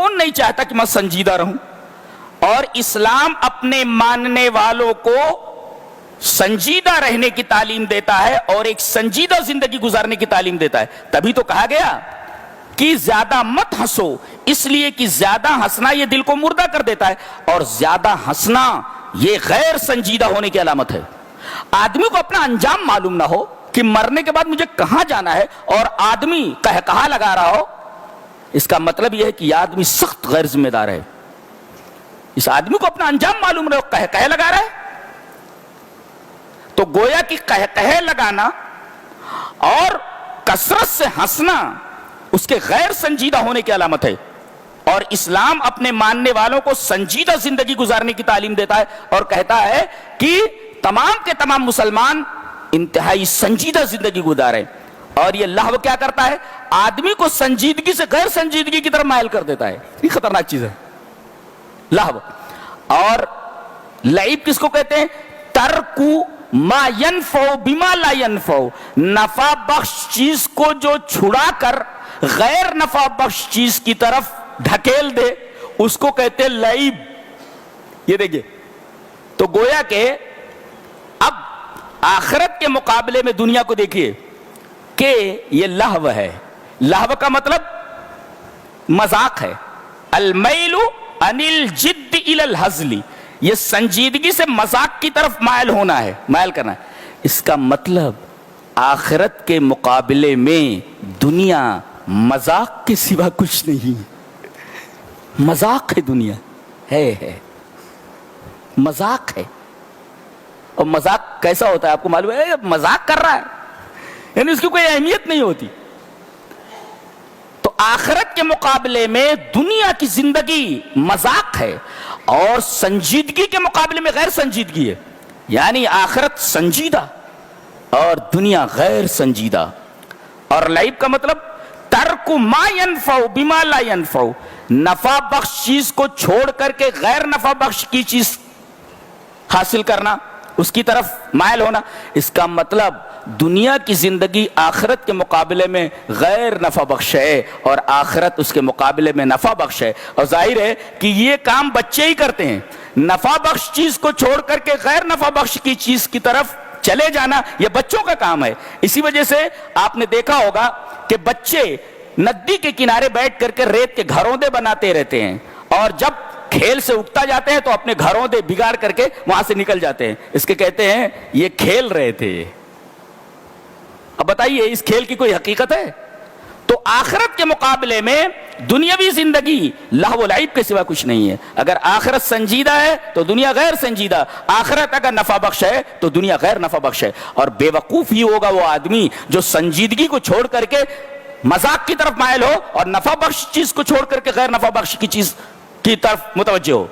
کون نہیں چاہتا کہ میں سنجیدہ رہوں؟ اور اسلام اپنے ماننے والوں کو سنجیدہ رہنے کی تعلیم دیتا ہے اور ایک سنجیدہ زندگی گزارنے کی تعلیم دیتا ہے. تبھی تو کہا گیا کہ زیادہ مت ہنسو، اس لیے کہ زیادہ ہنسنا یہ دل کو مردہ کر دیتا ہے، اور زیادہ ہنسنا یہ غیر سنجیدہ ہونے کی علامت ہے. آدمی کو اپنا انجام معلوم نہ ہو کہ مرنے کے بعد مجھے کہاں جانا ہے، اور آدمی کہا لگا رہا ہو، اس کا مطلب یہ ہے کہ یہ آدمی سخت غیر ذمہ دار ہے. اس آدمی کو اپنا انجام معلوم نہ ہو، کہہ لگا رہا ہے. تو گویا کہ کہہ لگانا اور کثرت سے ہنسنا اس کے غیر سنجیدہ ہونے کی علامت ہے. اور اسلام اپنے ماننے والوں کو سنجیدہ زندگی گزارنے کی تعلیم دیتا ہے اور کہتا ہے کہ تمام کے تمام مسلمان انتہائی سنجیدہ زندگی گزاریں. اور یہ لہو کیا کرتا ہے؟ آدمی کو سنجیدگی سے غیر سنجیدگی کی طرف مائل کر دیتا ہے. یہ خطرناک چیز ہے لہو. اور لعب کس کو کہتے ہیں؟ ترکو ما ینفع بما لا ینفع، نفع بخش چیز کو جو چھڑا کر غیر نفع بخش چیز کی طرف ڈھکیل دے، اس کو کہتے ہیں لعب. یہ دیکھیے، تو گویا کہ اب آخرت کے مقابلے میں دنیا کو دیکھیے کہ یہ لہو ہے. لہو کا مطلب مذاق ہے. المیل عن الجد الی الہزل، یہ سنجیدگی سے مذاق کی طرف مائل ہونا ہے، مائل کرنا ہے. اس کا مطلب آخرت کے مقابلے میں دنیا مذاق کے سوا کچھ نہیں. مذاق ہے دنیا، ہے مذاق ہے. اور مذاق کیسا ہوتا ہے آپ کو معلوم ہے؟ مذاق کر رہا ہے، یعنی اس کی کوئی اہمیت نہیں ہوتی. تو آخرت کے مقابلے میں دنیا کی زندگی مذاق ہے، اور سنجیدگی کے مقابلے میں غیر سنجیدگی ہے. یعنی آخرت سنجیدہ اور دنیا غیر سنجیدہ. اور لعب کا مطلب ترک ما ینفع بما لا ینفع، نفع بخش چیز کو چھوڑ کر کے غیر نفع بخش کی چیز حاصل کرنا، اس کی طرف مائل ہونا. اس کا مطلب دنیا کی زندگی آخرت کے مقابلے میں غیر نفع بخش ہے اور آخرت اس کے مقابلے میں نفع بخش ہے. اور ظاہر ہے کہ یہ کام بچے ہی کرتے ہیں، نفع بخش چیز کو چھوڑ کر کے غیر نفع بخش کی چیز کی طرف چلے جانا یہ بچوں کا کام ہے. اسی وجہ سے آپ نے دیکھا ہوگا کہ بچے ندی کے کنارے بیٹھ کر کے ریت کے گھروندے بناتے رہتے ہیں، اور جب کھیل سے اکتا جاتے ہیں تو اپنے گھروندے بگاڑ کر کے وہاں سے نکل جاتے ہیں. اس کے کہتے ہیں یہ کھیل رہے تھے. اب بتائیے اس کھیل کی کوئی حقیقت ہے؟ تو آخرت کے مقابلے میں دنیاوی زندگی لہو و لعب کے سوا کچھ نہیں ہے. اگر آخرت سنجیدہ ہے تو دنیا غیر سنجیدہ، آخرت اگر نفع بخش ہے تو دنیا غیر نفع بخش ہے. اور بے وقوف ہی ہوگا وہ آدمی جو سنجیدگی کو چھوڑ کر کے مذاق کی طرف مائل ہو اور نفع بخش چیز کو چھوڑ کر کے غیر نفع بخش کی چیز کی طرف متوجہ ہو.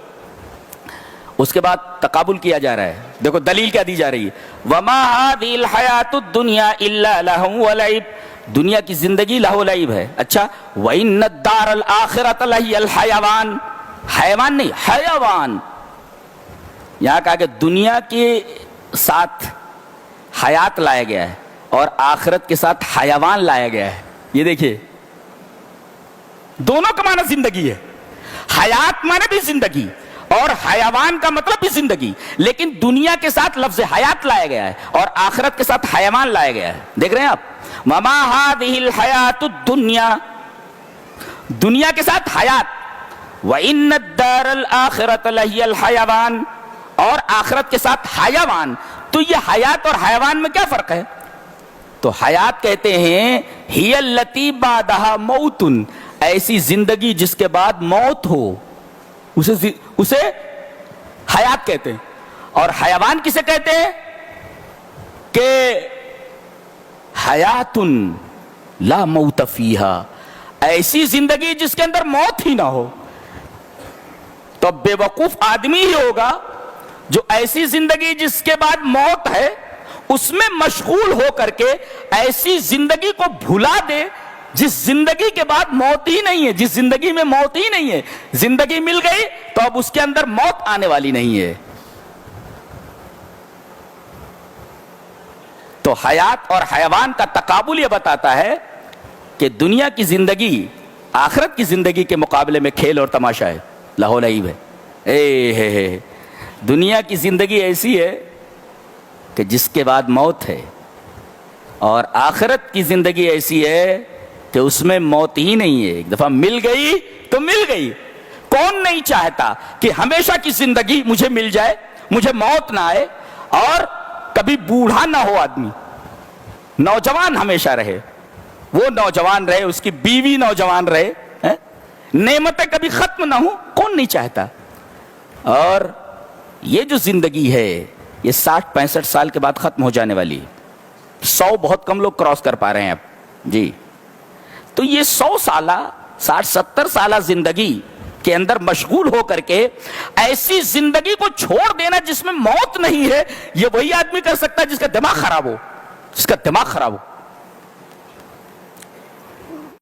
اس کے بعد تقابل کیا جا رہا ہے. دیکھو دلیل کیا دی جا رہی ہے، وَمَا هَذِهِ الْحَيَاةُ الدُّنْيَا إِلَّا لَهْوٌ وَلَعِبٌ، دنیا کی زندگی لہو و لعب ہے. اچھا وَإِنَّ الدَّارَ الْآخِرَةَ لَهِيَ الْحَيَوَانُ، حیوان نہیں حیوان. یہاں کہا کہ دنیا کے ساتھ حیات لایا گیا ہے اور آخرت کے ساتھ حیوان لایا گیا ہے. یہ دیکھیے دونوں کا معنی زندگی ہے. حیات معنی بھی زندگی اور حیوان کا مطلب بھی زندگی، لیکن دنیا کے ساتھ لفظ حیات لایا گیا ہے اور آخرت کے ساتھ حیوان لایا گیا ہے. دیکھ رہے ہیں آپ، وَمَا هَذِهِ الْحَيَاةُ الدُّنْيَا، دنیا کے ساتھ حیات، وَإِنَّ الدَّارَ الْآخِرَةَ لَهِيَ الْحَيَوَانُ، اور آخرت کے ساتھ حیوان. تو یہ حیات اور حیوان میں کیا فرق ہے؟ تو حیات کہتے ہیں ہی التی بعدها موت، ایسی زندگی جس کے بعد موت ہو، اسے حیات کہتے ہیں. اور حیوان کسے کہتے ہیں؟ کہ حیات لا موت فیہا، ایسی زندگی جس کے اندر موت ہی نہ ہو. تو بے وقوف آدمی ہی ہوگا جو ایسی زندگی جس کے بعد موت ہے اس میں مشغول ہو کر کے ایسی زندگی کو بھلا دے جس زندگی کے بعد موت ہی نہیں ہے، جس زندگی میں موت ہی نہیں ہے. زندگی مل گئی تو اب اس کے اندر موت آنے والی نہیں ہے. تو حیات اور حیوان کا تقابل یہ بتاتا ہے کہ دنیا کی زندگی آخرت کی زندگی کے مقابلے میں کھیل اور تماشا ہے، لہو لعب ہے۔ دنیا کی زندگی ایسی ہے کہ جس کے بعد موت ہے، اور آخرت کی زندگی ایسی ہے کہ اس میں موت ہی نہیں ہے، ایک دفعہ مل گئی تو مل گئی۔ کون نہیں چاہتا کہ ہمیشہ کی زندگی مجھے مل جائے، مجھے موت نہ آئے، اور کبھی بوڑھا نہ ہو آدمی، نوجوان ہمیشہ رہے، وہ نوجوان رہے، اس کی بیوی نوجوان رہے، نعمتیں کبھی ختم نہ ہوں، کون نہیں چاہتا؟ اور یہ جو زندگی ہے یہ 60-65 سال کے بعد ختم ہو جانے والی ہے۔ 100 بہت کم لوگ کراس کر پا رہے ہیں اب جی۔ تو یہ 100 سالہ 60-70 سالہ زندگی کے اندر مشغول ہو کر کے ایسی زندگی کو چھوڑ دینا جس میں موت نہیں ہے، یہ وہی آدمی کر سکتا ہے جس کا دماغ خراب ہو،